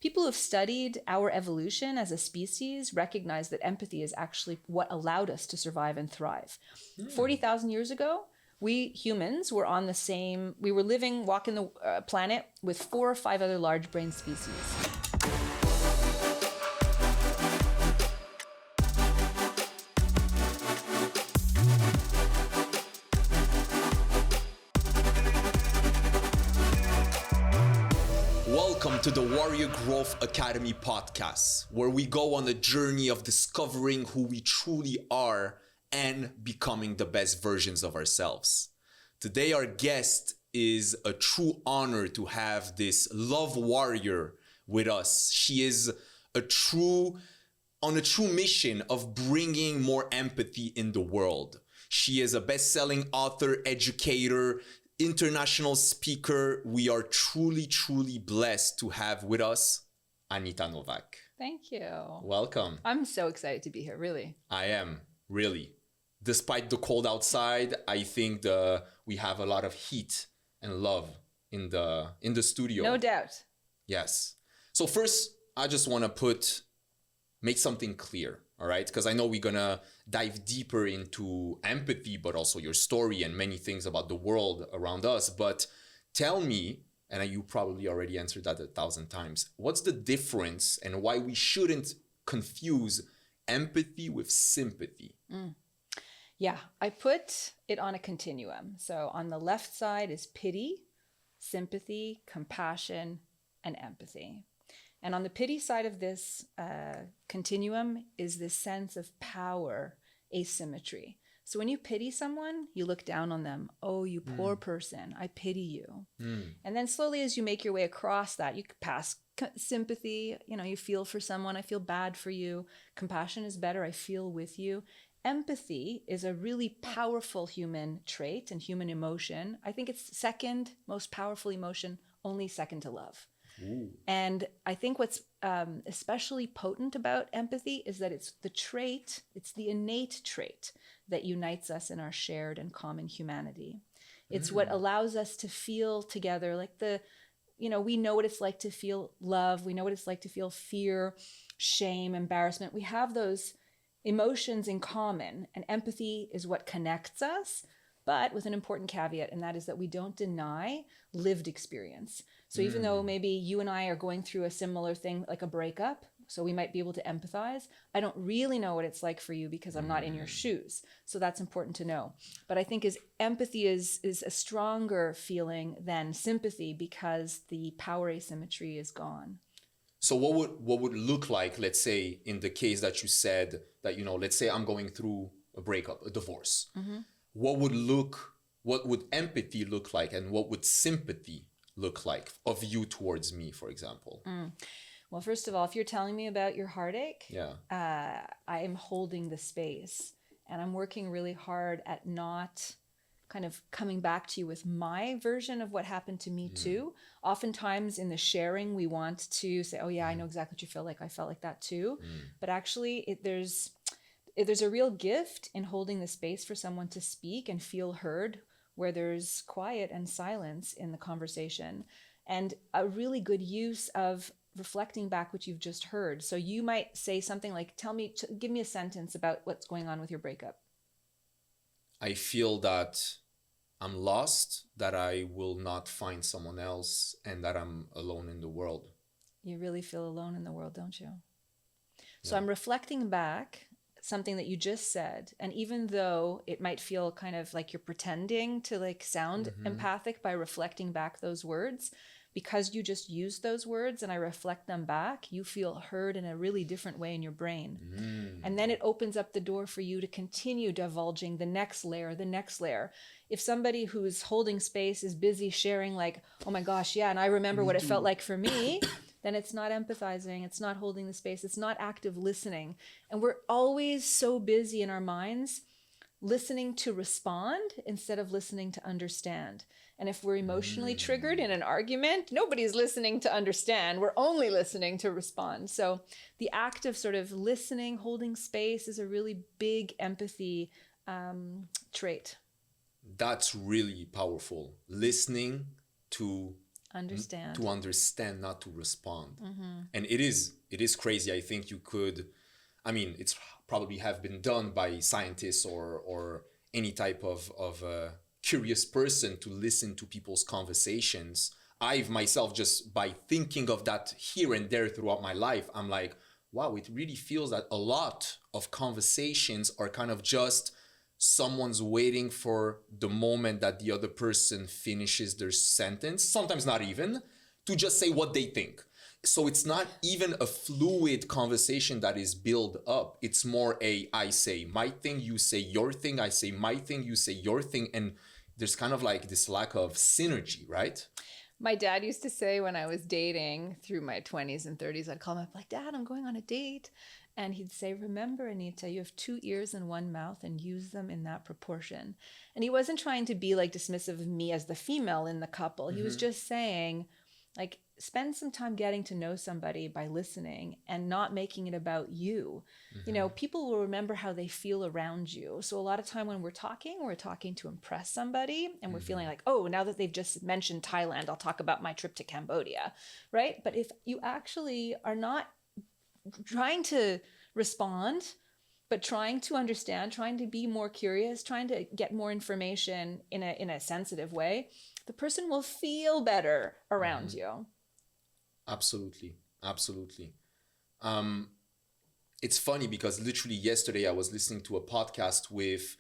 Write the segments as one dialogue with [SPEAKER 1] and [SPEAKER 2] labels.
[SPEAKER 1] people who've studied our evolution as a species recognize that empathy is actually what allowed us to survive and thrive. 40,000 years ago, we humans were walking the planet with 4 or 5 other large brain species.
[SPEAKER 2] Welcome to the Warrior Growth Academy podcast, where we go on a journey of discovering who we truly are and becoming the best versions of ourselves. Today, our guest is a true honor to have this love warrior with us. She is on a true mission of bringing more empathy in the world. She is a best-selling author, educator, international speaker. We are truly, truly blessed to have with us Anita Novak.
[SPEAKER 1] Thank you.
[SPEAKER 2] Welcome.
[SPEAKER 1] I'm so excited to be here, really.
[SPEAKER 2] I am, really. Despite the cold outside, I think we have a lot of heat and love in the studio.
[SPEAKER 1] No doubt.
[SPEAKER 2] Yes. So first, I just want to make something clear, all right? Because I know we're going to dive deeper into empathy, but also your story and many things about the world around us. But tell me, and you probably already answered that 1,000 times, what's the difference and why we shouldn't confuse empathy with sympathy?
[SPEAKER 1] Yeah, I put it on a continuum. So on the left side is pity, sympathy, compassion, and empathy. And on the pity side of this continuum is this sense of power, asymmetry. So when you pity someone, you look down on them. Oh, you poor person, I pity you. And then slowly as you make your way across that, you pass sympathy, you feel for someone, I feel bad for you. Compassion is better, I feel with you. Empathy is a really powerful human trait and human emotion. I think it's second most powerful emotion, only second to love. Ooh. And I think what's especially potent about empathy is that it's the innate trait that unites us in our shared and common humanity. It's what allows us to feel together like we know what it's like to feel love. We know what it's like to feel fear, shame, embarrassment. We have those emotions in common, and empathy is what connects us, but with an important caveat, and that is that we don't deny lived experience. So even though maybe you and I are going through a similar thing, like a breakup, so we might be able to empathize, I don't really know what it's like for you because I'm not in your shoes. So that's important to know. But I think empathy is a stronger feeling than sympathy because the power asymmetry is gone.
[SPEAKER 2] So what would look like, let's say, in the case that you said that, let's say I'm going through a breakup, a divorce. What would empathy look like, and what would sympathy look like of you towards me, for example?
[SPEAKER 1] Well, first of all, if you're telling me about your heartache, I am holding the space, and I'm working really hard at not kind of coming back to you with my version of what happened to me too. Oftentimes in the sharing, we want to say, oh yeah, I know exactly what you feel like. I felt like that too. But actually there's a real gift in holding the space for someone to speak and feel heard, where there's quiet and silence in the conversation, and a really good use of reflecting back what you've just heard. So you might say something like, give me a sentence about what's going on with your breakup.
[SPEAKER 2] I feel that I'm lost, that I will not find someone else, and that I'm alone in the world.
[SPEAKER 1] You really feel alone in the world, don't you? So I'm reflecting back something that you just said. And even though it might feel kind of like you're pretending to sound empathic by reflecting back those words, because you just used those words and I reflect them back, you feel heard in a really different way in your brain. And then it opens up the door for you to continue divulging the next layer. If somebody who's holding space is busy sharing like, oh my gosh, yeah, and I remember what it felt like for me, then it's not empathizing, it's not holding the space, it's not active listening. And we're always so busy in our minds listening to respond instead of listening to understand. And if we're emotionally triggered in an argument, nobody's listening to understand. We're only listening to respond. So the act of sort of listening, holding space is a really big empathy trait.
[SPEAKER 2] That's really powerful. Listening to
[SPEAKER 1] Understand.
[SPEAKER 2] To understand, not to respond. And it is crazy. I think you could, I mean, it's probably have been done by scientists or any type of curious person to listen to people's conversations. I've myself, just by thinking of that here and there throughout my life, I'm like, wow, it really feels that a lot of conversations are kind of just someone's waiting for the moment that the other person finishes their sentence, sometimes not even, to just say what they think. So it's not even a fluid conversation that is built up. It's more I say my thing, you say your thing, I say my thing, you say your thing. And there's kind of like this lack of synergy, right?
[SPEAKER 1] My dad used to say when I was dating through my 20s and 30s, I'd call him up like, Dad, I'm going on a date. And he'd say, remember, Anita, you have 2 ears and 1 mouth and use them in that proportion. And he wasn't trying to be like dismissive of me as the female in the couple. He was just saying, like, spend some time getting to know somebody by listening and not making it about you. You know, people will remember how they feel around you. So a lot of time when we're talking to impress somebody, and we're feeling like, oh, now that they've just mentioned Thailand, I'll talk about my trip to Cambodia, right? But if you actually are not trying to respond, but trying to understand, trying to be more curious, trying to get more information in a sensitive way, the person will feel better around you.
[SPEAKER 2] Absolutely. It's funny because literally yesterday I was listening to a podcast with,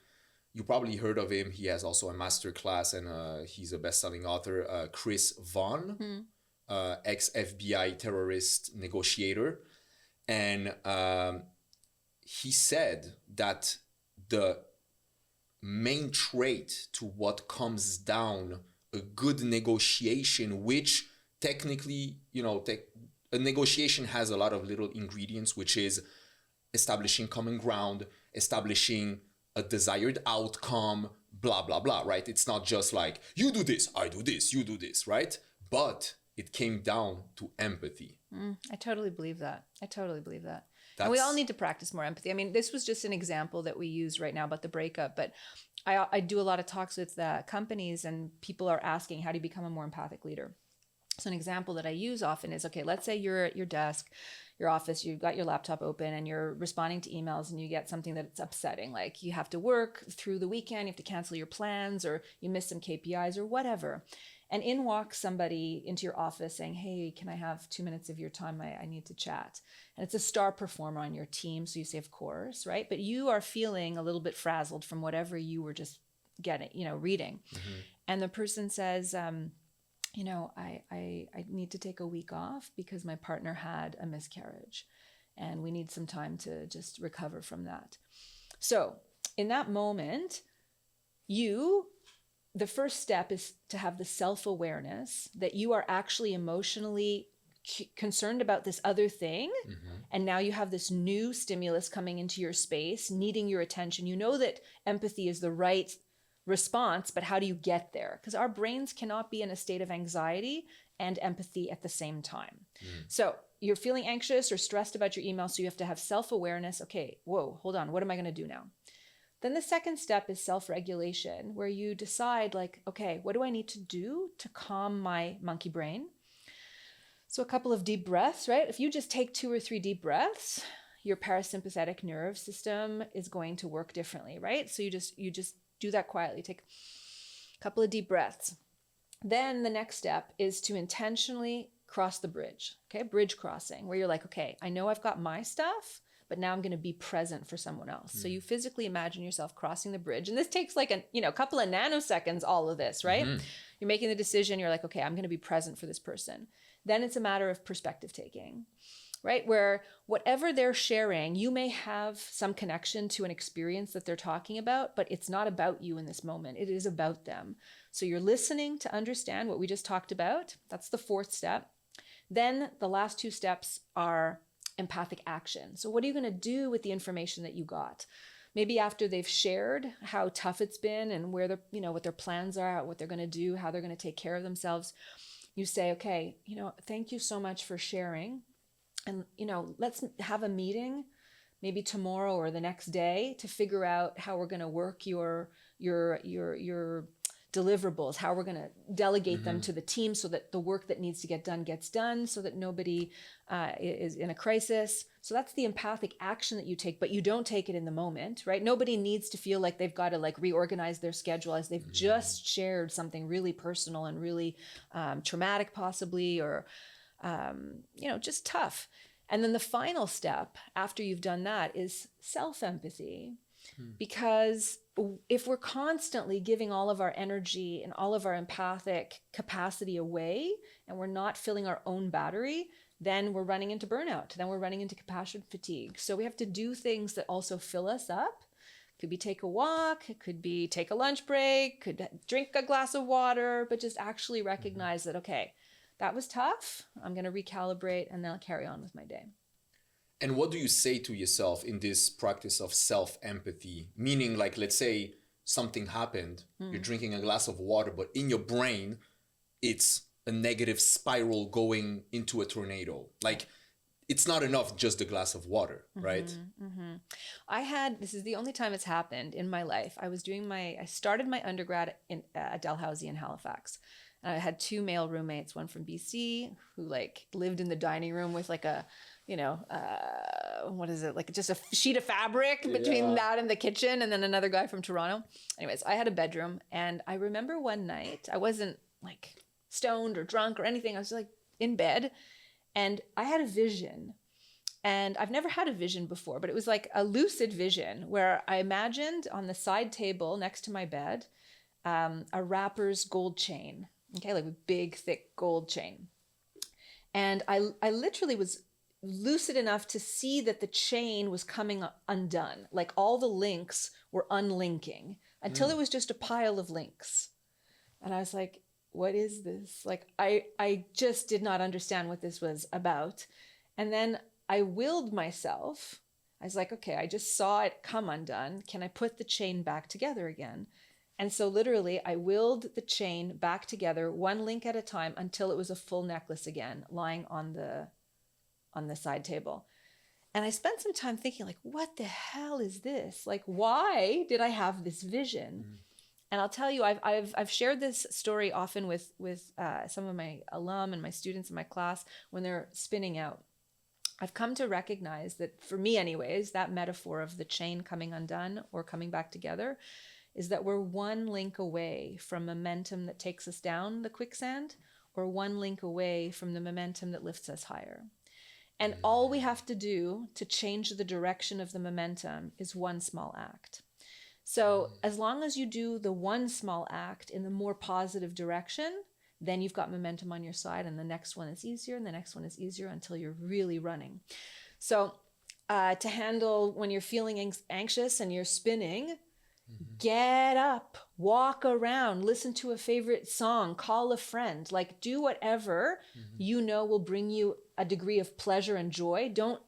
[SPEAKER 2] you probably heard of him. He has also a master class and he's a best-selling author, Chris Vaughn, ex-FBI terrorist negotiator. And he said that the main trait to what comes down a good negotiation, which technically, you know, a negotiation has a lot of little ingredients, which is establishing common ground, establishing a desired outcome, blah, blah, blah, right? It's not just like, you do this, I do this, you do this, right? But it came down to empathy.
[SPEAKER 1] I totally believe that. And we all need to practice more empathy. I mean, this was just an example that we use right now about the breakup, but I do a lot of talks with companies, and people are asking, how do you become a more empathic leader? So an example that I use often is, okay, let's say you're at your desk, your office, you've got your laptop open and you're responding to emails and you get something that's upsetting, like you have to work through the weekend, you have to cancel your plans, or you miss some KPIs or whatever. And in walks somebody into your office saying, hey, can I have 2 minutes of your time? I need to chat. And it's a star performer on your team. So you say, of course, right? But you are feeling a little bit frazzled from whatever you were just reading. And the person says, I need to take a week off because my partner had a miscarriage and we need some time to just recover from that. So in that moment, the first step is to have the self-awareness that you are actually emotionally concerned about this other thing. And now you have this new stimulus coming into your space, needing your attention. You know that empathy is the right response, but how do you get there? Because our brains cannot be in a state of anxiety and empathy at the same time. So you're feeling anxious or stressed about your email, so you have to have self-awareness. Okay, whoa, hold on, what am I going to do now? Then the second step is self-regulation, where you decide like, okay, what do I need to do to calm my monkey brain? So a couple of deep breaths, right? If you just take 2 or 3 deep breaths, your parasympathetic nerve system is going to work differently, right? So you just do that quietly. Take a couple of deep breaths. Then the next step is to intentionally cross the bridge, okay? Bridge crossing, where you're like, okay, I know I've got my stuff, but now I'm going to be present for someone else. So you physically imagine yourself crossing the bridge. And this takes like a couple of nanoseconds, all of this, right? You're making the decision. You're like, okay, I'm going to be present for this person. Then it's a matter of perspective taking, right? Where whatever they're sharing, you may have some connection to an experience that they're talking about, but it's not about you in this moment. It is about them. So you're listening to understand what we just talked about. That's the 4th step. Then the last 2 steps are empathic action. So what are you going to do with the information that you got? Maybe after they've shared how tough it's been and where what their plans are, what they're going to do, how they're going to take care of themselves, you say, okay, thank you so much for sharing. And, let's have a meeting maybe tomorrow or the next day to figure out how we're going to work your deliverables, how we're going to delegate them to the team so that the work that needs to get done gets done, so that nobody is in a crisis. So that's the empathic action that you take, but you don't take it in the moment, right? Nobody needs to feel like they've got to like reorganize their schedule as they've just shared something really personal and really traumatic possibly, or, just tough. And then the final step after you've done that is self-empathy. Because if we're constantly giving all of our energy and all of our empathic capacity away, and we're not filling our own battery, then we're running into burnout. Then we're running into compassion fatigue. So we have to do things that also fill us up. It could be take a walk, it could be take a lunch break, could drink a glass of water, but just actually recognize that, okay, that was tough. I'm going to recalibrate and then I'll carry on with my day.
[SPEAKER 2] And what do you say to yourself in this practice of self-empathy? Meaning, like, let's say something happened, you're drinking a glass of water, but in your brain, it's a negative spiral going into a tornado. Like, it's not enough just a glass of water, right?
[SPEAKER 1] This is the only time it's happened in my life. I started my undergrad at Dalhousie in Halifax. And I had two male roommates, one from BC who like lived in the dining room with like a, what is it? Like just a sheet of fabric between that and the kitchen. And then another guy from Toronto. Anyways, I had a bedroom. And I remember one night, I wasn't like stoned or drunk or anything. I was like in bed and I had a vision. And I've never had a vision before, but it was like a lucid vision where I imagined on the side table next to my bed, a rapper's gold chain. Okay, like a big, thick gold chain. And I literally was lucid enough to see that the chain was coming undone. Like all the links were unlinking until it was just a pile of links. And I was like, what is this? Like, I just did not understand what this was about. And then I willed myself. I was like, okay, I just saw it come undone. Can I put the chain back together again? And so literally I willed the chain back together one link at a time until it was a full necklace again, lying on the side table. And I spent some time thinking like, what the hell is this? Like, why did I have this vision? And I'll tell you, I've shared this story often with some of my alum and my students in my class when they're spinning out. I've come to recognize that for me anyways, that metaphor of the chain coming undone or coming back together is that we're one link away from momentum that takes us down the quicksand or one link away from the momentum that lifts us higher. And all we have to do to change the direction of the momentum is one small act. So as long as you do the one small act in the more positive direction, then you've got momentum on your side and the next one is easier and the next one is easier until you're really running. So to handle when you're feeling anxious and you're spinning, get up, walk around, listen to a favorite song, call a friend, like do whatever will bring you a degree of pleasure and joy. Don't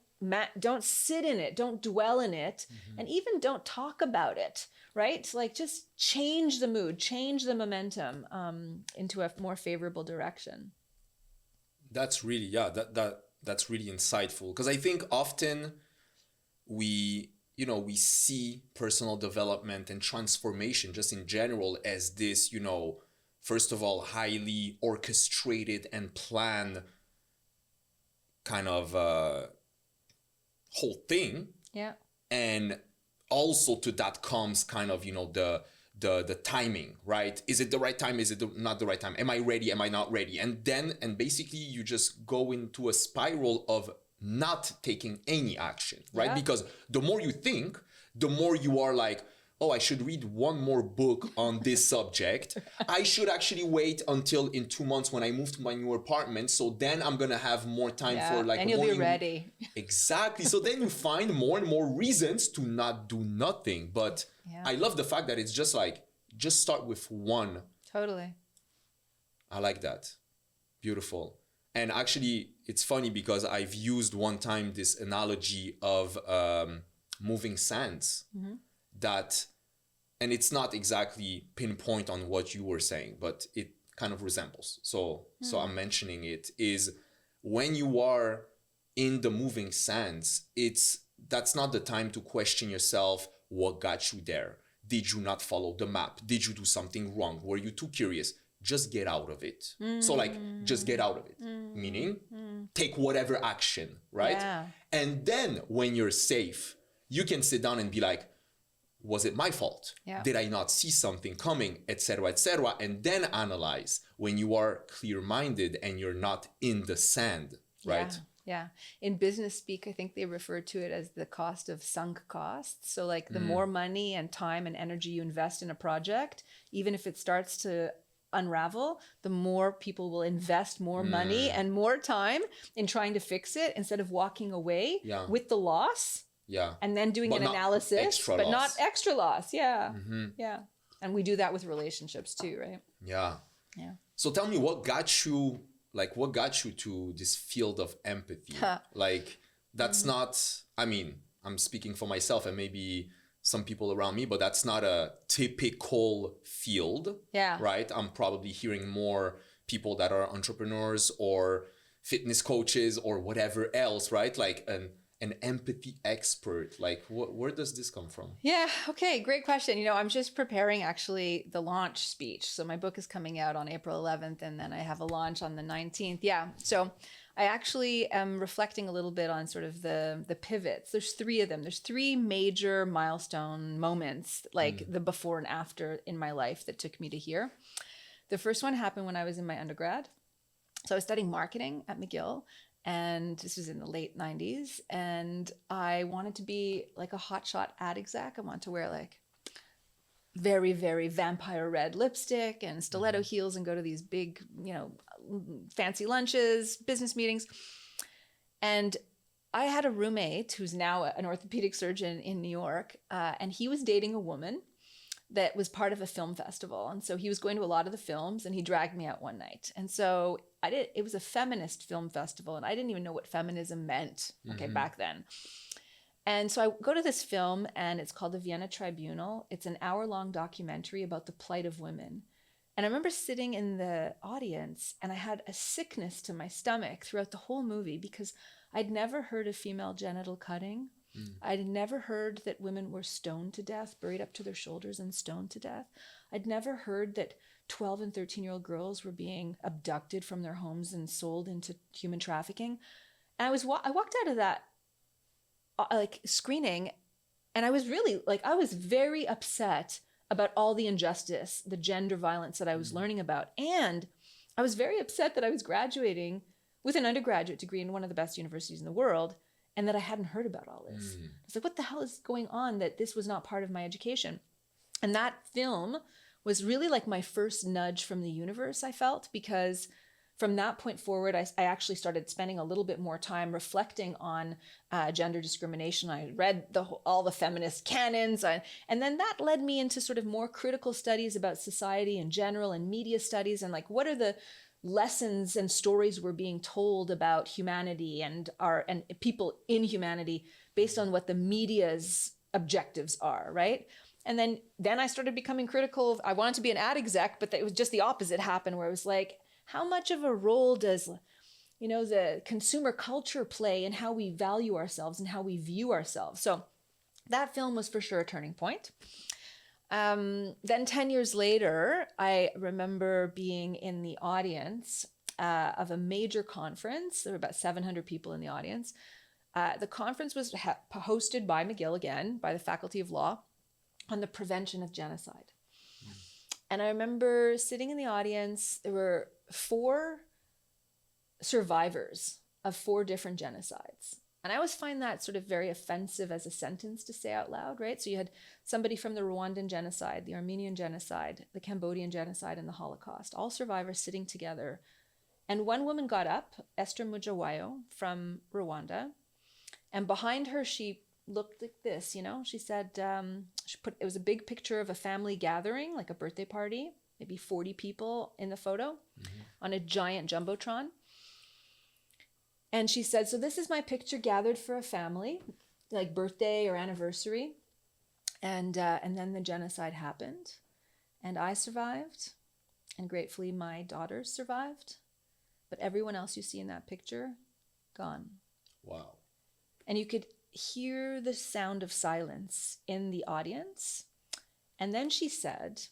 [SPEAKER 1] sit in it, don't dwell in it, and even don't talk about it, right? Like just change the mood, change the momentum into a more favorable direction.
[SPEAKER 2] That's really, that's really insightful. Because I think often we see personal development and transformation just in general as this, first of all, highly orchestrated and planned kind of whole thing.
[SPEAKER 1] Yeah. And
[SPEAKER 2] also to that comes kind of, the timing, right? Is it the right time? Is it not the right time? Am I ready? Am I not ready? And basically you just go into a spiral of not taking any action, right? Yeah. Because the more you think, the more you are like, oh, I should read one more book on this subject. I should actually wait until in 2 months when I move to my new apartment. So then I'm going to have more time for like
[SPEAKER 1] and you'll be ready.
[SPEAKER 2] Exactly. So then you find more and more reasons to not do nothing. But I love the fact that it's just like, just start with one.
[SPEAKER 1] Totally.
[SPEAKER 2] I like that. Beautiful. And actually, it's funny because I've used one time this analogy of moving sands and it's not exactly pinpoint on what you were saying, but it kind of resembles. So I'm mentioning it is when you are in the moving sands, that's not the time to question yourself, what got you there. Did you not follow the map? Did you do something wrong? Were you too curious? Just get out of it. So like, just get out of it. Meaning, take whatever action, right?
[SPEAKER 1] Yeah.
[SPEAKER 2] And then when you're safe, you can sit down and be like, was it my fault?
[SPEAKER 1] Yeah.
[SPEAKER 2] Did I not see something coming, etc., etc.? And then analyze when you are clear-minded and you're not in the sand, right?
[SPEAKER 1] Yeah. In business speak, I think they refer to it as the cost of sunk costs. So like the more money and time and energy you invest in a project, even if it starts to unravel, the more people will invest more money and more time in trying to fix it instead of walking away with the loss.
[SPEAKER 2] Yeah.
[SPEAKER 1] And then doing
[SPEAKER 2] But
[SPEAKER 1] an
[SPEAKER 2] not
[SPEAKER 1] analysis,
[SPEAKER 2] extra
[SPEAKER 1] but
[SPEAKER 2] loss.
[SPEAKER 1] not extra loss. Yeah. Yeah. And we do that with relationships too, right?
[SPEAKER 2] Yeah.
[SPEAKER 1] Yeah.
[SPEAKER 2] So tell me, what got you to this field of empathy? Like, that's not, I mean, I'm speaking for myself and maybe some people around me, but that's not a typical field.
[SPEAKER 1] Yeah.
[SPEAKER 2] Right? I'm probably hearing more people that are entrepreneurs or fitness coaches or whatever else, right? Like an empathy expert. Like, where does this come from?
[SPEAKER 1] Yeah. Okay. Great question. You know, I'm just preparing actually the launch speech. So my book is coming out on April 11th, and then I have a launch on the 19th. Yeah. So I actually am reflecting a little bit on sort of the pivots. There's three of them. There's three major milestone moments, like the before and after in my life that took me to here. The first one happened when I was in my undergrad. So I was studying marketing at McGill, and this was in the late 90s. And I wanted to be like a hotshot ad exec. I wanted to wear like very, very vampire red lipstick and stiletto heels and go to these big, you know, fancy lunches, business meetings. And I had a roommate who's now an orthopedic surgeon in New York, and he was dating a woman that was part of a film festival. And so he was going to a lot of the films, and he dragged me out one night. And so it was a feminist film festival, and I didn't even know what feminism meant, back then. And so I go to this film, and it's called The Vienna Tribunal. It's an hour-long documentary about the plight of women. And I remember sitting in the audience, and I had a sickness to my stomach throughout the whole movie because I'd never heard of female genital cutting. I'd never heard that women were stoned to death, buried up to their shoulders and stoned to death. I'd never heard that 12 and 13-year-old girls were being abducted from their homes and sold into human trafficking. And I walked out of that screening, and I was really I was very upset about all the injustice, the gender violence that I was learning about. And I was very upset that I was graduating with an undergraduate degree in one of the best universities in the world, and that I hadn't heard about all this. I was like, what the hell is going on that this was not part of my education? And that film was really like my first nudge from the universe, I felt, because from that point forward, I actually started spending a little bit more time reflecting on gender discrimination. I read all the feminist canons, and then that led me into sort of more critical studies about society in general and media studies, and like what are the lessons and stories we're being told about humanity and people in humanity based on what the media's objectives are, right? And then I started becoming critical of, I wanted to be an ad exec, but it was just the opposite happened, where it was like, how much of a role does, the consumer culture play in how we value ourselves and how we view ourselves? So that film was for sure a turning point. Then 10 years later, I remember being in the audience of a major conference. There were about 700 people in the audience. The conference was hosted by McGill again, by the Faculty of Law, on the prevention of genocide. And I remember sitting in the audience. There were 4 survivors of 4 different genocides. And I always find that sort of very offensive as a sentence to say out loud, right? So you had somebody from the Rwandan genocide, the Armenian genocide, the Cambodian genocide, and the Holocaust, all survivors sitting together. And one woman got up, Esther Mujawayo from Rwanda, and behind her, she looked like this, she said, it was a big picture of a family gathering, like a birthday party, maybe 40 people in the photo on a giant Jumbotron. And she said, so this is my picture gathered for a family, like birthday or anniversary. And then the genocide happened, and I survived, and gratefully my daughters survived. But everyone else you see in that picture, gone.
[SPEAKER 2] Wow.
[SPEAKER 1] And you could hear the sound of silence in the audience. And then she said,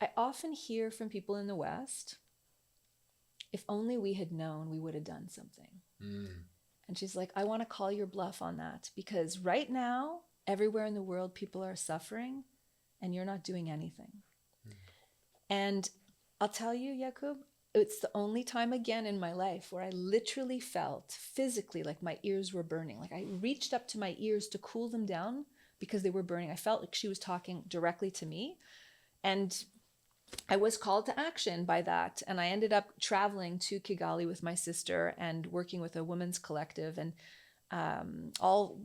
[SPEAKER 1] I often hear from people in the West, if only we had known, we would have done something. And she's like, I want to call your bluff on that, because right now, everywhere in the world, people are suffering and you're not doing anything. And I'll tell you, Jakub, it's the only time again in my life where I literally felt physically like my ears were burning. Like I reached up to my ears to cool them down because they were burning. I felt like she was talking directly to me. And I was called to action by that. And I ended up traveling to Kigali with my sister and working with a women's collective and all,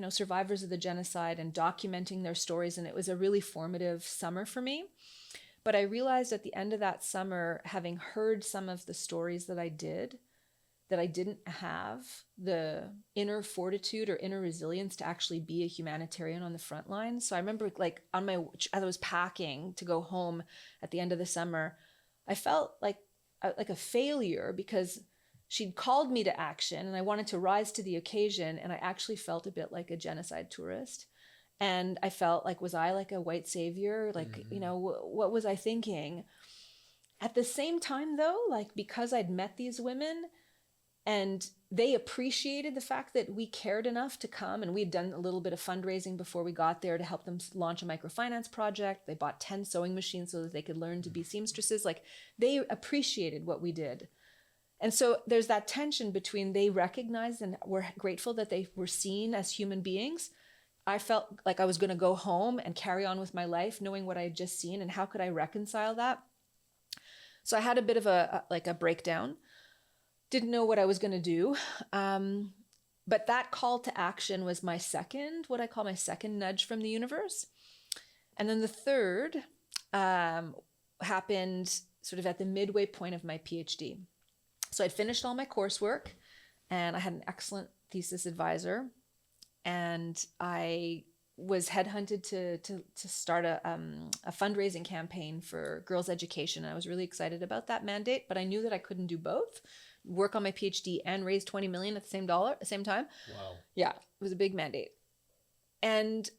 [SPEAKER 1] survivors of the genocide and documenting their stories. And it was a really formative summer for me. But I realized at the end of that summer, having heard some of the stories that I did, that I didn't have the inner fortitude or inner resilience to actually be a humanitarian on the front line. So I remember as I was packing to go home at the end of the summer, I felt like a failure because she'd called me to action and I wanted to rise to the occasion. And I actually felt a bit like a genocide tourist. And I felt like, was I like a white savior? Like, what was I thinking? At the same time, though, like because I'd met these women and they appreciated the fact that we cared enough to come, and we'd done a little bit of fundraising before we got there to help them launch a microfinance project. They bought 10 sewing machines so that they could learn to be seamstresses. Like they appreciated what we did. And so there's that tension between they recognized and were grateful that they were seen as human beings. I felt like I was going to go home and carry on with my life, knowing what I had just seen, and how could I reconcile that? So I had a bit of a breakdown. Didn't know what I was going to do. But that call to action was what I call my second nudge from the universe. And then the third happened sort of at the midway point of my PhD. So I'd finished all my coursework and I had an excellent thesis advisor. And I was headhunted to start a fundraising campaign for girls' education. And I was really excited about that mandate, but I knew that I couldn't do both, work on my PhD and raise 20 million at the same time.
[SPEAKER 2] Wow. Yeah,
[SPEAKER 1] it was a big mandate. And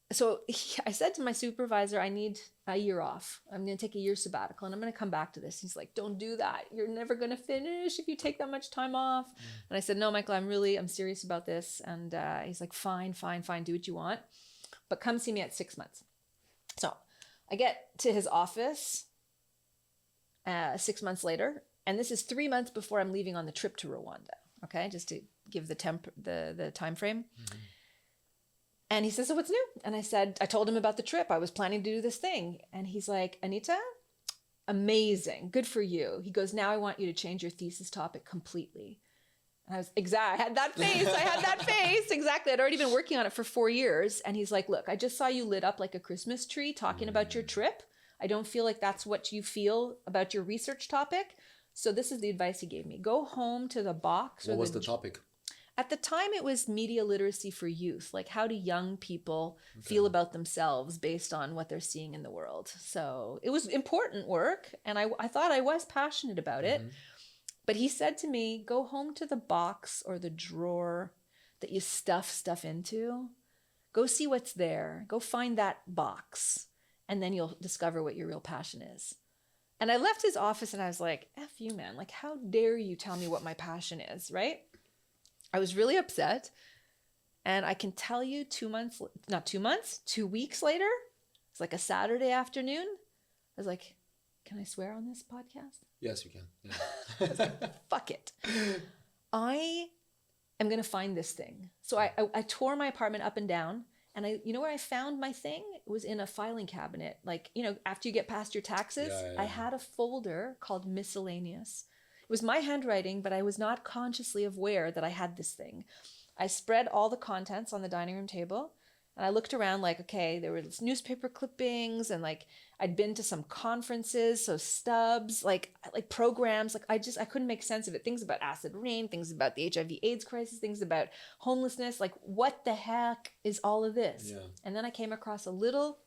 [SPEAKER 1] so I said to my supervisor, I need a year off. I'm going to take a year sabbatical and I'm going to come back to this. He's like, don't do that. You're never going to finish if you take that much time off. And I said, no, Michael, I'm serious about this. And he's like, fine, do what you want. But come see me at 6 months. So I get to his office 6 months later. And this is 3 months before I'm leaving on the trip to Rwanda. Okay, just to give the time frame. Mm-hmm. And he says, so what's new? And I told him about the trip. I was planning to do this thing. And he's like, Anita, amazing. Good for you. He goes, now I want you to change your thesis topic completely. And I had that face. Exactly. I'd already been working on it for 4 years. And he's like, look, I just saw you lit up like a Christmas tree talking about your trip. I don't feel like that's what you feel about your research topic. So this is the advice he gave me. Go home to the box.
[SPEAKER 2] What was the topic?
[SPEAKER 1] At the time, it was media literacy for youth. Like, how do young people feel about themselves based on what they're seeing in the world? So it was important work, and I thought I was passionate about it. But he said to me, go home to the box or the drawer that you stuff stuff into. Go see what's there. Go find that box, and then you'll discover what your real passion is. And I left his office, and I was like, F you, man. Like, how dare you tell me what my passion is, right? I was really upset. And I can tell you 2 weeks later, it's like a Saturday afternoon. I was like, can I swear on this podcast?
[SPEAKER 2] Yes, you can. Yeah.
[SPEAKER 1] I was like, fuck it. I am going to find this thing. So I tore my apartment up and down. And where I found my thing? It was in a filing cabinet. Like, after you get past your taxes, I had a folder called miscellaneous. It was my handwriting, but I was not consciously aware that I had this thing. I spread all the contents on the dining room table, and I looked around like, okay, there were newspaper clippings, and like I'd been to some conferences, so stubs, like programs. Like I couldn't make sense of it. Things about acid rain, things about the HIV/AIDS crisis, things about homelessness. Like, what the heck is all of this? Yeah. And then I came across a little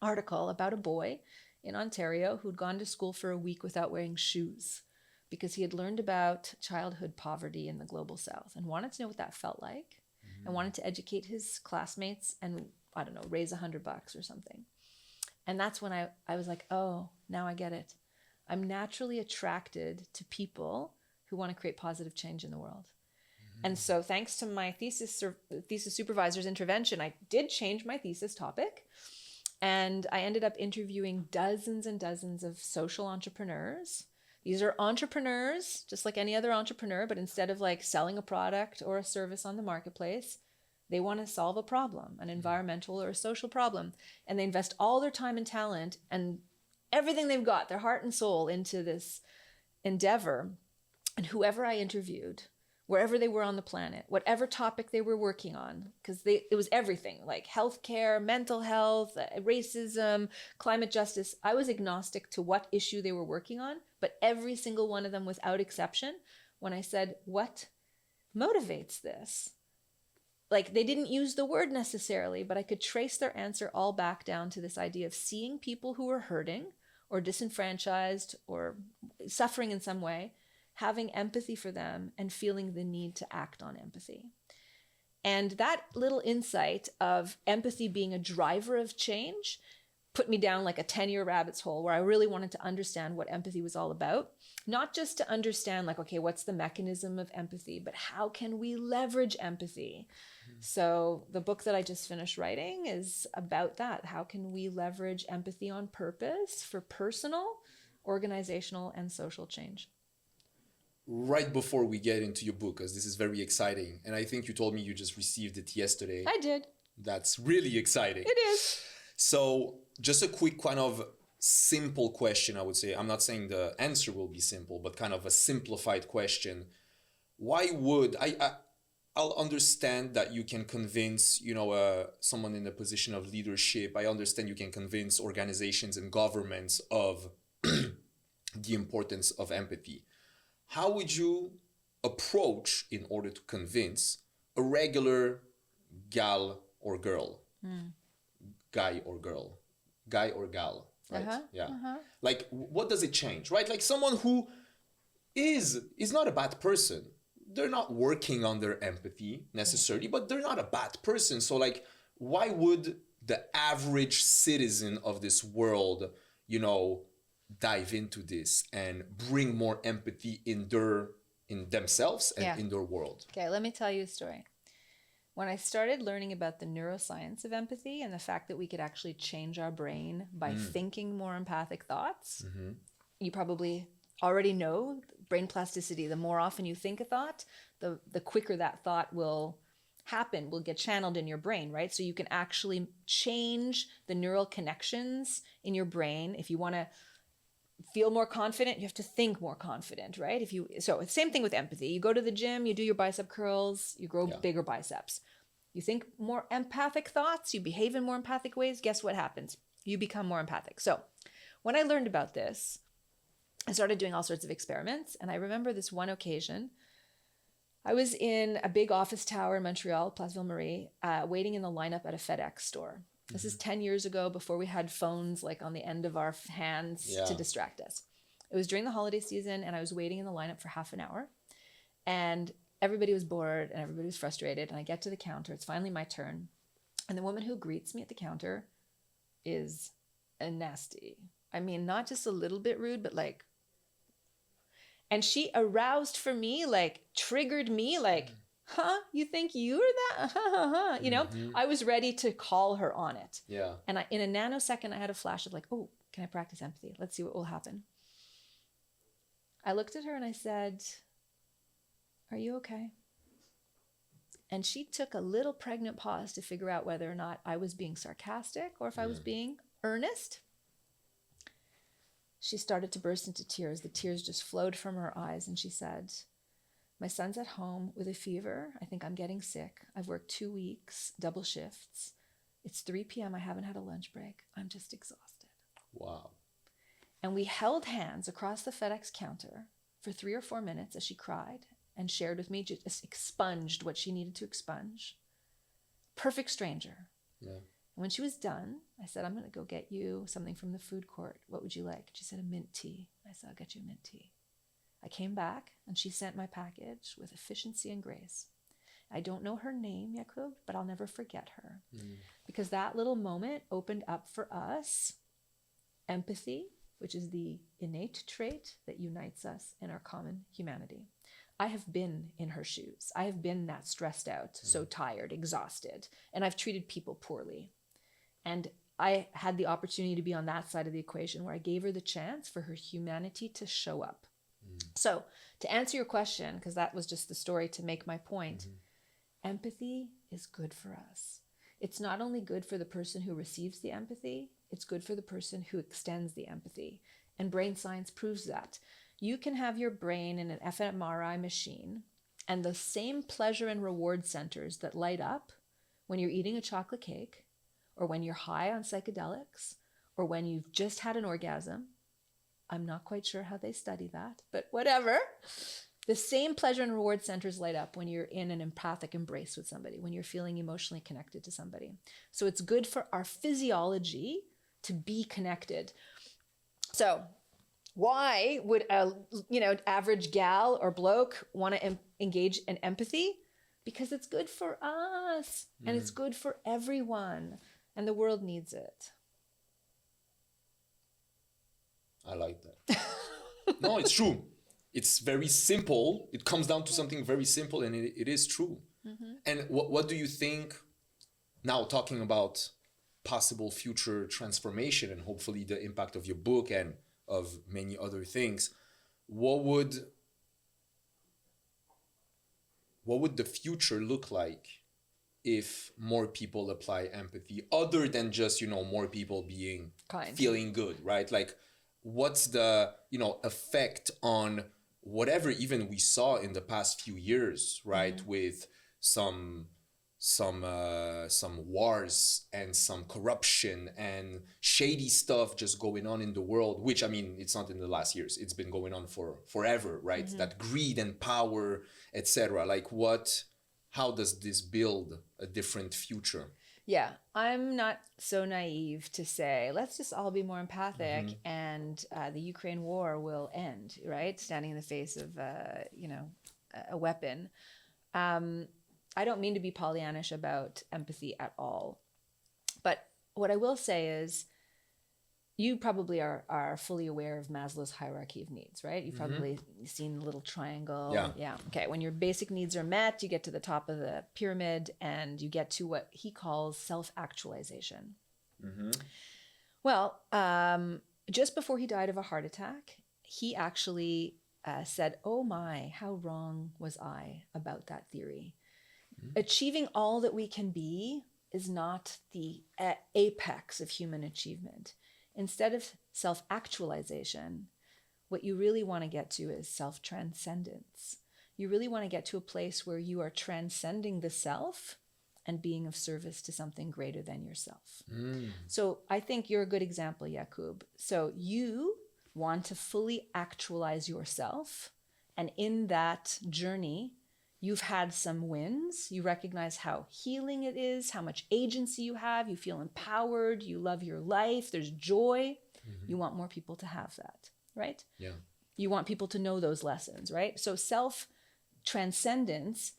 [SPEAKER 1] article about a boy in Ontario who'd gone to school for a week without wearing shoes, because he had learned about childhood poverty in the global south and wanted to know what that felt like, and wanted to educate his classmates and, I don't know, raise $100 or something. And that's when I was like, oh, now I get it. I'm naturally attracted to people who want to create positive change in the world. And so thanks to my thesis supervisor's intervention, I did change my thesis topic. And I ended up interviewing dozens and dozens of social entrepreneurs. These are entrepreneurs, just like any other entrepreneur, but instead of like selling a product or a service on the marketplace, they want to solve a problem, an environmental or a social problem. And they invest all their time and talent and everything they've got, their heart and soul, into this endeavor. And whoever I interviewed, wherever they were on the planet, whatever topic they were working on, because it was everything, like healthcare, mental health, racism, climate justice. I was agnostic to what issue they were working on, but every single one of them, without exception, when I said, what motivates this? Like, they didn't use the word necessarily, but I could trace their answer all back down to this idea of seeing people who are hurting or disenfranchised or suffering in some way, having empathy for them and feeling the need to act on empathy. And that little insight of empathy being a driver of change put me down like a 10-year rabbit's hole where I really wanted to understand what empathy was all about. Not just to understand like, okay, what's the mechanism of empathy, but how can we leverage empathy? So the book that I just finished writing is about that. How can we leverage empathy on purpose for personal, organizational, and social change?
[SPEAKER 2] Right before we get into your book, because this is very exciting, and I think you told me you just received it yesterday.
[SPEAKER 1] I did.
[SPEAKER 2] That's really exciting.
[SPEAKER 1] It is.
[SPEAKER 2] So just a quick kind of simple question, I would say. I'm not saying the answer will be simple, but kind of a simplified question. Why would I'll understand that you can convince, someone in a position of leadership. I understand you can convince organizations and governments of the importance of empathy. How would you approach in order to convince a regular gal or girl, guy or girl, guy or gal, right? Like, what does it change, right? Like someone who is not a bad person. They're not working on their empathy necessarily, but they're not a bad person. So like, why would the average citizen of this world, dive into this and bring more empathy in themselves and in their world?
[SPEAKER 1] Okay, let me tell you a story. When I started learning about the neuroscience of empathy and the fact that we could actually change our brain by thinking more empathic thoughts, you probably already know brain plasticity. The more often you think a thought, the quicker that thought will happen, will get channeled in your brain, right? So you can actually change the neural connections in your brain. If you want to feel more confident, you have to think more confident, right? So same thing with empathy. You go to the gym, you do your bicep curls, you grow bigger biceps. You think more empathic thoughts, you behave in more empathic ways. Guess what happens? You become more empathic. So when I learned about this, I started doing all sorts of experiments. And I remember this one occasion, I was in a big office tower in Montreal, Place Ville-Marie, waiting in the lineup at a FedEx store. This is 10 years ago, before we had phones like on the end of our hands to distract us. It was during the holiday season, and I was waiting in the lineup for half an hour. And everybody was bored and everybody was frustrated. And I get to the counter. It's finally my turn. And the woman who greets me at the counter is a nasty. I mean, not just a little bit rude, but like, and she aroused for me, like triggered me, like, you think you're that? I was ready to call her on it.
[SPEAKER 2] Yeah.
[SPEAKER 1] And in a nanosecond, I had a flash of like, oh, can I practice empathy? Let's see what will happen. I looked at her and I said, are you okay? And she took a little pregnant pause to figure out whether or not I was being sarcastic or if I was being earnest. She started to burst into tears. The tears just flowed from her eyes. And she said, my son's at home with a fever. I think I'm getting sick. I've worked 2 weeks, double shifts. It's 3 p.m. I haven't had a lunch break. I'm just exhausted.
[SPEAKER 2] Wow.
[SPEAKER 1] And we held hands across the FedEx counter for 3 or 4 minutes as she cried and shared with me, just expunged what she needed to expunge. Perfect stranger.
[SPEAKER 2] Yeah.
[SPEAKER 1] And when she was done, I said, I'm going to go get you something from the food court. What would you like? She said, a mint tea. I said, I'll get you a mint tea. I came back and she sent my package with efficiency and grace. I don't know her name, Yakub, but I'll never forget her. Because that little moment opened up for us empathy, which is the innate trait that unites us in our common humanity. I have been in her shoes. I have been that stressed out, so tired, exhausted, and I've treated people poorly. And I had the opportunity to be on that side of the equation where I gave her the chance for her humanity to show up. So to answer your question, because that was just the story to make my point, empathy is good for us. It's not only good for the person who receives the empathy, it's good for the person who extends the empathy. And brain science proves that. You can have your brain in an fMRI machine, and the same pleasure and reward centers that light up when you're eating a chocolate cake, or when you're high on psychedelics, or when you've just had an orgasm. I'm not quite sure how they study that, but whatever. The same pleasure and reward centers light up when you're in an empathic embrace with somebody, when you're feeling emotionally connected to somebody. So it's good for our physiology to be connected. So why would a average gal or bloke want to engage in empathy? Because it's good for us and it's good for everyone, and the world needs it.
[SPEAKER 2] I like that. No, it's true. It's very simple. It comes down to something very simple, and it is true. And what do you think, now talking about possible future transformation and hopefully the impact of your book and of many other things, what would the future look like if more people apply empathy, other than just, more people being
[SPEAKER 1] Kind.
[SPEAKER 2] feeling good, right? Like, what's the, effect on whatever even we saw in the past few years, right? With some wars and some corruption and shady stuff just going on in the world, which, I mean, it's not in the last years, it's been going on for forever, right? That greed and power, etc. Like, how does this build a different future?
[SPEAKER 1] Yeah, I'm not so naive to say, let's just all be more empathic and the Ukraine war will end, right? Standing in the face of, a weapon. I don't mean to be Pollyannish about empathy at all. But what I will say is, you probably are fully aware of Maslow's hierarchy of needs, right? You've probably seen the little triangle. Yeah. Okay. When your basic needs are met, you get to the top of the pyramid and you get to what he calls self-actualization. Well, just before he died of a heart attack, he actually said, "Oh my, how wrong was I about that theory? Achieving all that we can be is not the apex of human achievement. Instead of self-actualization, what you really want to get to is self-transcendence. You really want to get to a place where you are transcending the self and being of service to something greater than yourself." So I think you're a good example, Jakub. So you want to fully actualize yourself, and in that journey, you've had some wins. You recognize how healing it is, how much agency you have. You feel empowered. You love your life. There's joy. You want more people to have that, right?
[SPEAKER 2] Yeah.
[SPEAKER 1] You want people to know those lessons, right? So self-transcendence,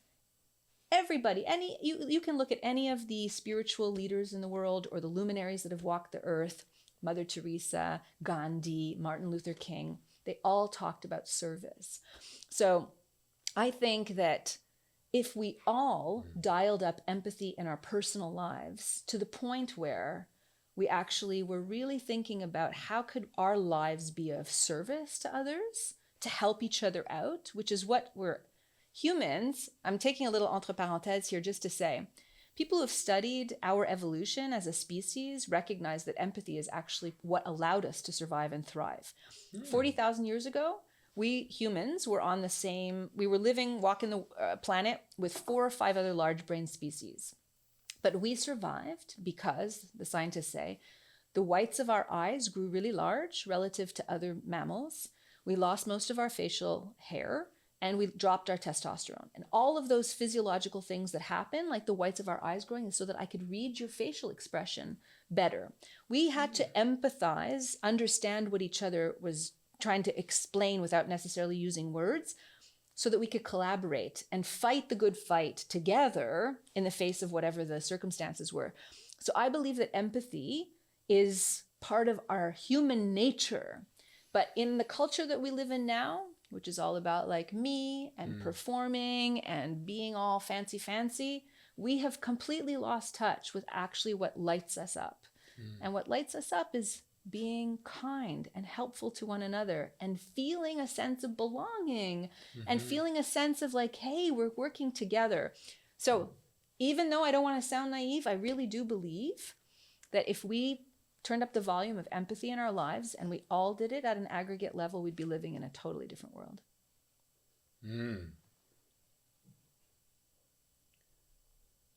[SPEAKER 1] everybody, you can look at any of the spiritual leaders in the world or the luminaries that have walked the earth, Mother Teresa, Gandhi, Martin Luther King. They all talked about service. So I think that if we all dialed up empathy in our personal lives to the point where we actually were really thinking about how could our lives be of service to others, to help each other out, which is what we're humans. I'm taking a little entre parenthèses here just to say, people who have studied our evolution as a species recognize that empathy is actually what allowed us to survive and thrive. 40,000 years ago, we humans were we were walking the planet with 4 or 5 other large brain species. But we survived because, the scientists say, the whites of our eyes grew really large relative to other mammals. We lost most of our facial hair, and we dropped our testosterone. And all of those physiological things that happen, like the whites of our eyes growing, is so that I could read your facial expression better. We had to empathize, understand what each other was trying to explain without necessarily using words, so that we could collaborate and fight the good fight together in the face of whatever the circumstances were. So I believe that empathy is part of our human nature. But in the culture that we live in now, which is all about like me and performing and being all fancy, we have completely lost touch with actually what lights us up. And what lights us up is being kind and helpful to one another and feeling a sense of belonging and feeling a sense of like, hey, we're working together. So even though I don't want to sound naive, I really do believe that if we turned up the volume of empathy in our lives and we all did it at an aggregate level, we'd be living in a totally different world.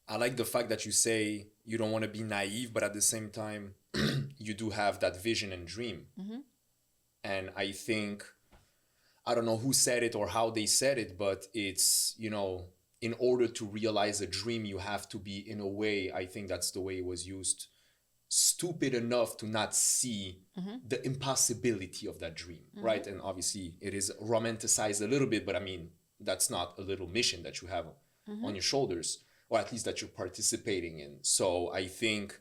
[SPEAKER 2] I like the fact that you say you don't want to be naive, but at the same time, you do have that vision and dream. And I think, I don't know who said it or how they said it, but it's, you know, in order to realize a dream, you have to be, in a way, I think that's the way it was used, stupid enough to not see the impossibility of that dream, right? And obviously it is romanticized a little bit, but I mean, that's not a little mission that you have on your shoulders, or at least that you're participating in. So I think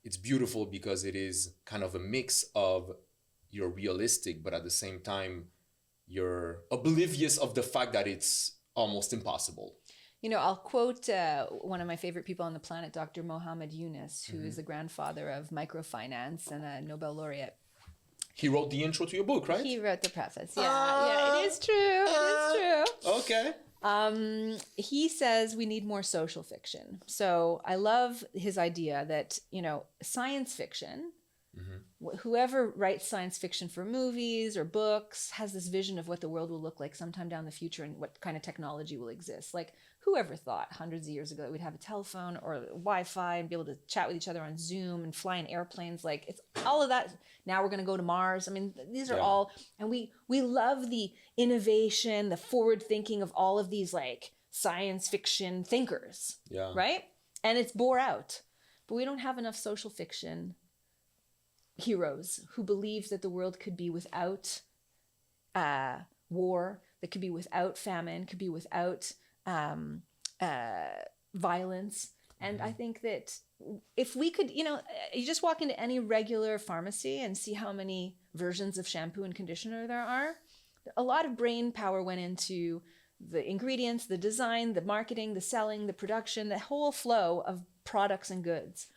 [SPEAKER 2] it's beautiful because it is kind of a mix of you're realistic, but at the same time, you're oblivious of the fact that it's almost impossible.
[SPEAKER 1] You know, I'll quote one of my favorite people on the planet, Dr. Muhammad Yunus, who is the grandfather of microfinance and a Nobel laureate.
[SPEAKER 2] He wrote the intro to your book, right?
[SPEAKER 1] He wrote the preface. Yeah, it is true. It is true.
[SPEAKER 2] Okay.
[SPEAKER 1] He says we need more social fiction. So I love his idea that, you know, science fiction, whoever writes science fiction for movies or books has this vision of what the world will look like sometime down the future and what kind of technology will exist. Like, whoever thought hundreds of years ago that we'd have a telephone or Wi-Fi and be able to chat with each other on Zoom and fly in airplanes? Like, it's all of that. Now we're going to go to Mars. I mean, these are all, and we love the innovation, the forward thinking of all of these like science fiction thinkers, right? And it's bore out, but we don't have enough social fiction heroes who believe that the world could be without war, that could be without famine, could be without violence. And I think that if we could, you know, you just walk into any regular pharmacy and see how many versions of shampoo and conditioner there are. A lot of brain power went into the ingredients, the design, the marketing, the selling, the production, the whole flow of products and goods.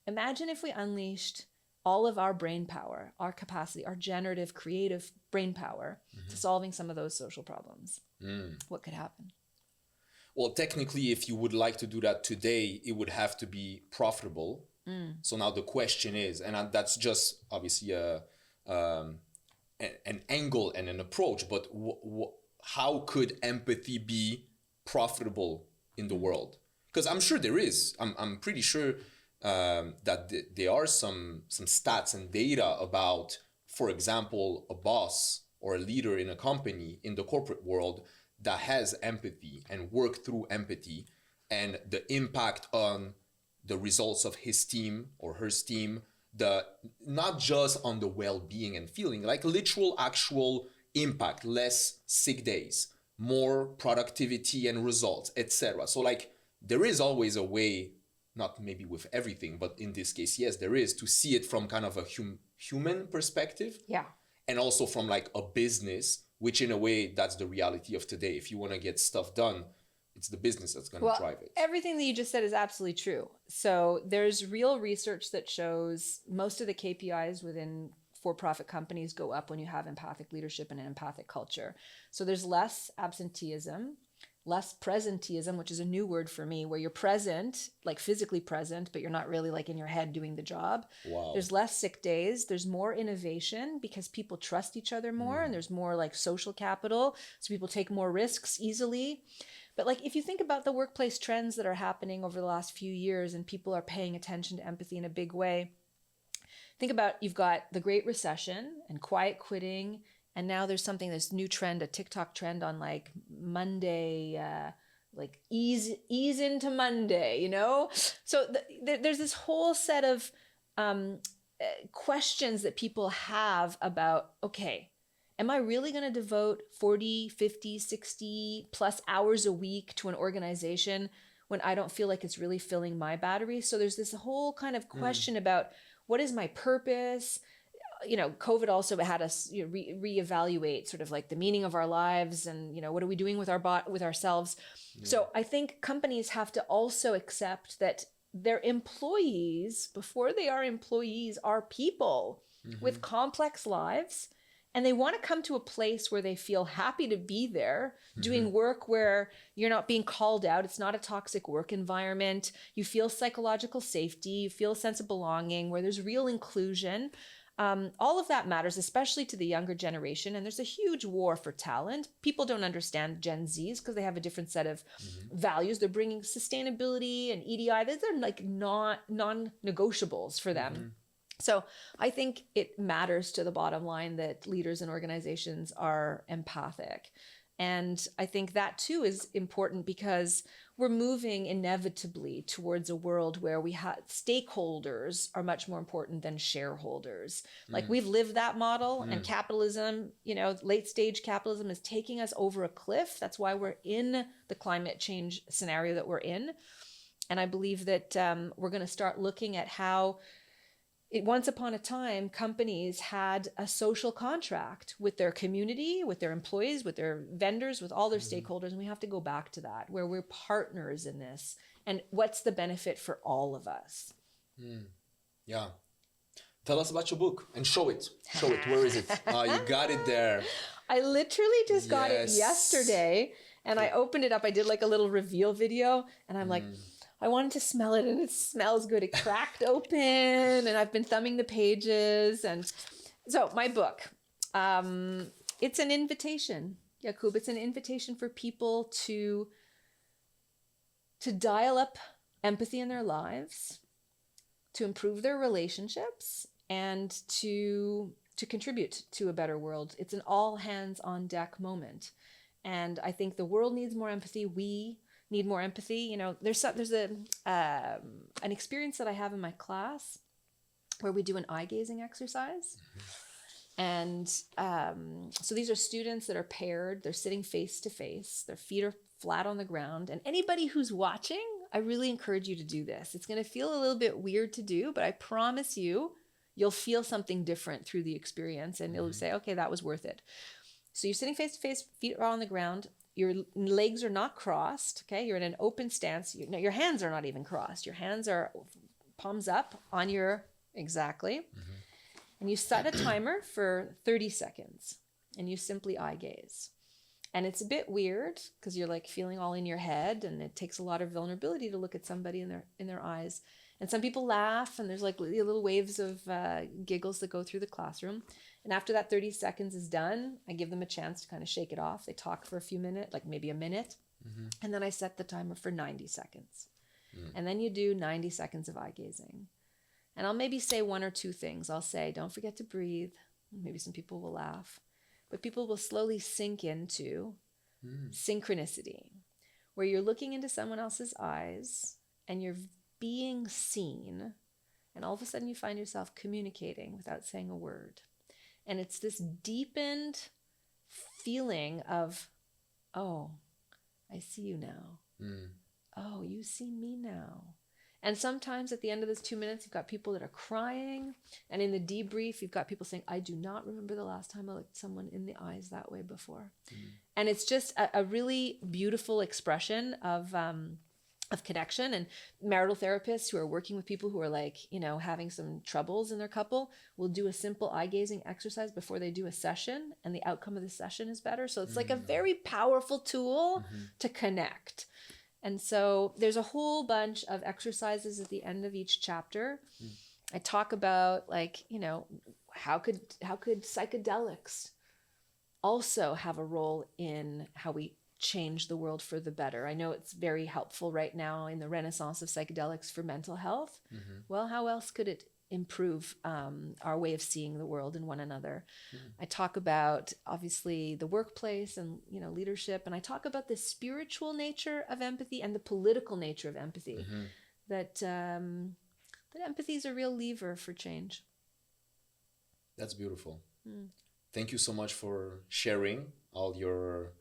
[SPEAKER 1] Imagine if we unleashed all of our brain power, our capacity, our generative, creative brain power to solving some of those social problems. What could happen?
[SPEAKER 2] Well, technically, if you would like to do that today, it would have to be profitable. So now the question is, and that's just obviously an angle and an approach, but how could empathy be profitable in the world? Because I'm sure there is. I'm pretty sure that there are some stats and data about, for example, a boss or a leader in a company in the corporate world that has empathy and work through empathy and the impact on the results of his team or her team, not just on the well-being and feeling, like literal actual impact, less sick days, more productivity and results, etc. So like there is always a way, not maybe with everything, but in this case, yes, there is, to see it from kind of a human perspective. And also from like a business, which in a way, that's the reality of today. If you want to get stuff done, it's the business that's going to drive it.
[SPEAKER 1] Everything that you just said is absolutely true. So there's real research that shows most of the KPIs within for-profit companies go up when you have empathic leadership and an empathic culture. So there's less absenteeism, less presenteeism, which is a new word for me, where you're present, like physically present, but you're not really like in your head doing the job. There's less sick days. There's more innovation because people trust each other more and there's more like social capital. So people take more risks easily. But like, if you think about the workplace trends that are happening over the last few years and people are paying attention to empathy in a big way, think about, you've got the Great Recession and quiet quitting. And now there's this new trend, a TikTok trend on like Monday, like ease into Monday, you know? So there's this whole set of questions that people have about, okay, am I really going to devote 40, 50, 60 plus hours a week to an organization when I don't feel like it's really filling my battery? So there's this whole kind of question about, what is my purpose? COVID also had us reevaluate sort of like the meaning of our lives, and what are we doing with with ourselves. So I think companies have to also accept that their employees, before they are employees, are people with complex lives, and they want to come to a place where they feel happy to be there, doing work where you're not being called out. It's not a toxic work environment. You feel psychological safety, you feel a sense of belonging, where there's real inclusion. All of that matters, especially to the younger generation. And there's a huge war for talent. People don't understand Gen Zs because they have a different set of values. They're bringing sustainability and EDI. Those are like non-negotiables for them. So I think it matters to the bottom line that leaders and organizations are empathic. And I think that too is important because we're moving inevitably towards a world where we have stakeholders are much more important than shareholders. Like we've lived that model, and capitalism, late stage capitalism is taking us over a cliff. That's why we're in the climate change scenario that we're in. And I believe that we're going to start looking at how once upon a time, companies had a social contract with their community, with their employees, with their vendors, with all their stakeholders. And we have to go back to that, where we're partners in this. And what's the benefit for all of us?
[SPEAKER 2] Yeah. Tell us about your book and show it. Show it. Where is it? You got it there.
[SPEAKER 1] I literally just got it yesterday, and I opened it up. I did like a little reveal video, and I'm like, I wanted to smell it, and it smells good. It cracked open, and I've been thumbing the pages. And so my book, it's an invitation, Jakub. It's an invitation for people to dial up empathy in their lives, to improve their relationships, and to contribute to a better world. It's an all hands on deck moment. And I think the world needs more empathy. We need more empathy. There's an experience that I have in my class where we do an eye gazing exercise. And so these are students that are paired. They're sitting face to face. Their feet are flat on the ground. And anybody who's watching, I really encourage you to do this. It's going to feel a little bit weird to do, but I promise you'll feel something different through the experience, and you'll say, okay, that was worth it. So you're sitting face to face, feet are on the ground. Your legs are not crossed, okay? You're in an open stance. Your hands are not even crossed. Your hands are palms up on exactly. And you set a timer for 30 seconds, and you simply eye gaze. And it's a bit weird because you're like feeling all in your head, and it takes a lot of vulnerability to look at somebody in their eyes. And some people laugh, and there's like little waves of giggles that go through the classroom. And after that 30 seconds is done, I give them a chance to kind of shake it off. They talk for a few minutes, like maybe a minute. And then I set the timer for 90 seconds. And then you do 90 seconds of eye gazing. And I'll maybe say one or two things. I'll say, don't forget to breathe. Maybe some people will laugh. But people will slowly sink into synchronicity, where you're looking into someone else's eyes and you're being seen. And all of a sudden you find yourself communicating without saying a word. And it's this deepened feeling of, oh, I see you now. Oh, you see me now. And sometimes at the end of this 2 minutes, you've got people that are crying. And in the debrief, you've got people saying, I do not remember the last time I looked someone in the eyes that way before. And it's just a really beautiful expression of connection. And marital therapists who are working with people who are like, having some troubles in their couple will do a simple eye gazing exercise before they do a session, and the outcome of the session is better. So it's like a very powerful tool to connect. And so there's a whole bunch of exercises at the end of each chapter. I talk about how could psychedelics also have a role in how we change the world for the better. I know it's very helpful right now in the renaissance of psychedelics for mental health. Well, how else could it improve our way of seeing the world and one another? I talk about obviously the workplace and leadership, and I talk about the spiritual nature of empathy and the political nature of empathy. That empathy is a real lever for change.
[SPEAKER 2] That's beautiful. Thank you so much for sharing all your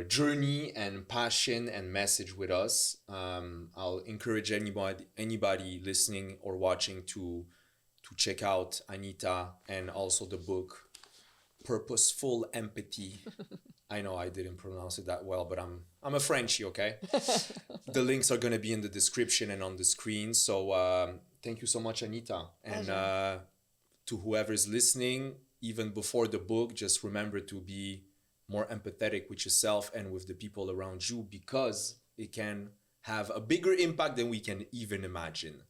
[SPEAKER 2] journey and passion and message with us. I'll encourage anybody listening or watching to to check out Anita and also the book Purposeful Empathy. I know I didn't pronounce it that well, but I'm a Frenchie, okay? The links are going to be in the description and on the screen. So thank you so much, Anita. And to whoever's listening, even before the book, just remember to be more empathetic with yourself and with the people around you, because it can have a bigger impact than we can even imagine.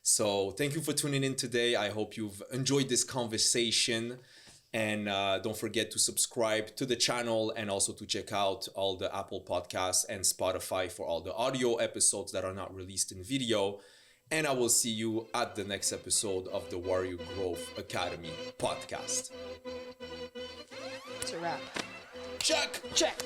[SPEAKER 2] So thank you for tuning in today. I hope you've enjoyed this conversation. And don't forget to subscribe to the channel and also to check out all the Apple Podcasts and Spotify for all the audio episodes that are not released in video. And I will see you at the next episode of the Warrior Growth Academy podcast.
[SPEAKER 1] It's a wrap.
[SPEAKER 2] Check!
[SPEAKER 1] Check.